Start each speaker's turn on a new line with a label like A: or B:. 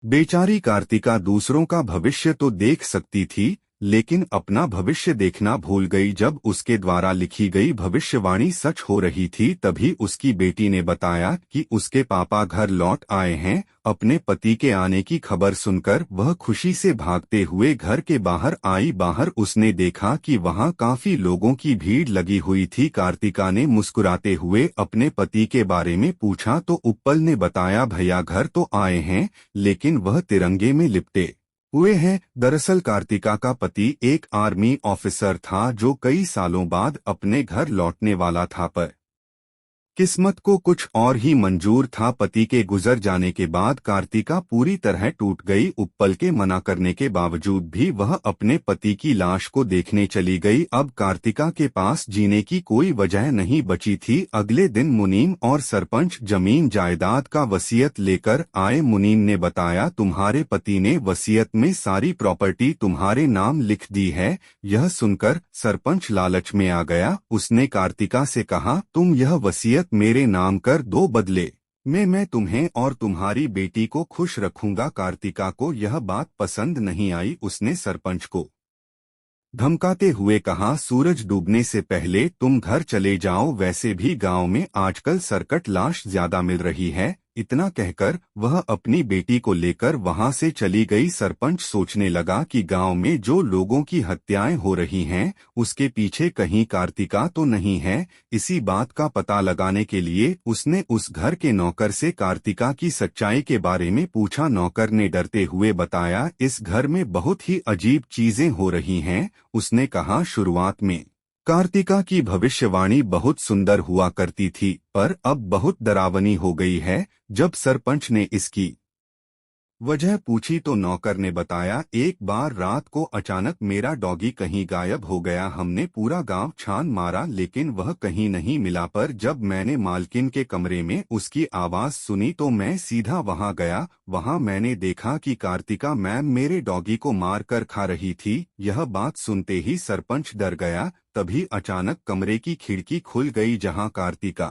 A: बेचारी कार्तिका दूसरों का भविष्य तो देख सकती थी, लेकिन अपना भविष्य देखना भूल गई। जब उसके द्वारा लिखी गई भविष्यवाणी सच हो रही थी, तभी उसकी बेटी ने बताया कि उसके पापा घर लौट आए हैं। अपने पति के आने की खबर सुनकर वह खुशी से भागते हुए घर के बाहर आई। बाहर उसने देखा कि वहां काफी लोगों की भीड़ लगी हुई थी। कार्तिका ने मुस्कुराते हुए अपने पति के बारे में पूछा तो उप्पल ने बताया, भैया घर तो आए हैं, लेकिन वह तिरंगे में लिपटे हुए हैं। दरअसल कार्तिका का पति एक आर्मी ऑफिसर था जो कई सालों बाद अपने घर लौटने वाला था, पर किस्मत को कुछ और ही मंजूर था। पति के गुजर जाने के बाद कार्तिका पूरी तरह टूट गई। उप्पल के मना करने के बावजूद भी वह अपने पति की लाश को देखने चली गई। अब कार्तिका के पास जीने की कोई वजह नहीं बची थी। अगले दिन मुनीम और सरपंच जमीन जायदाद का वसीयत लेकर आए। मुनीम ने बताया, तुम्हारे पति ने वसीयत में सारी प्रॉपर्टी तुम्हारे नाम लिख दी है। यह सुनकर सरपंच लालच में आ गया। उसने कार्तिका से कहा, तुम यह वसीयत मेरे नाम कर दो, बदले में मैं तुम्हें और तुम्हारी बेटी को खुश रखूंगा। कार्तिका को यह बात पसंद नहीं आई। उसने सरपंच को धमकाते हुए कहा, सूरज डूबने से पहले तुम घर चले जाओ, वैसे भी गांव में आजकल सरकट लाश ज्यादा मिल रही है। इतना कहकर वह अपनी बेटी को लेकर वहां से चली गई। सरपंच सोचने लगा कि गांव में जो लोगों की हत्याएं हो रही हैं, उसके पीछे कहीं कार्तिका तो नहीं है। इसी बात का पता लगाने के लिए उसने उस घर के नौकर से कार्तिका की सच्चाई के बारे में पूछा। नौकर ने डरते हुए बताया, इस घर में बहुत ही अजीब चीजें हो रही हैं। उसने कहा, शुरुआत में कार्तिका की भविष्यवाणी बहुत सुंदर हुआ करती थी, पर अब बहुत डरावनी हो गई है। जब सरपंच ने इसकी वजह पूछी तो नौकर ने बताया, एक बार रात को अचानक मेरा डॉगी कहीं गायब हो गया। हमने पूरा गांव छान मारा, लेकिन वह कहीं नहीं मिला। पर जब मैंने मालकिन के कमरे में उसकी आवाज सुनी तो मैं सीधा वहां गया। वहां मैंने देखा कि कार्तिका मैम मेरे डॉगी को मार कर खा रही थी। यह बात सुनते ही सरपंच डर गया। तभी अचानक कमरे की खिड़की खुल गई, जहां कार्तिका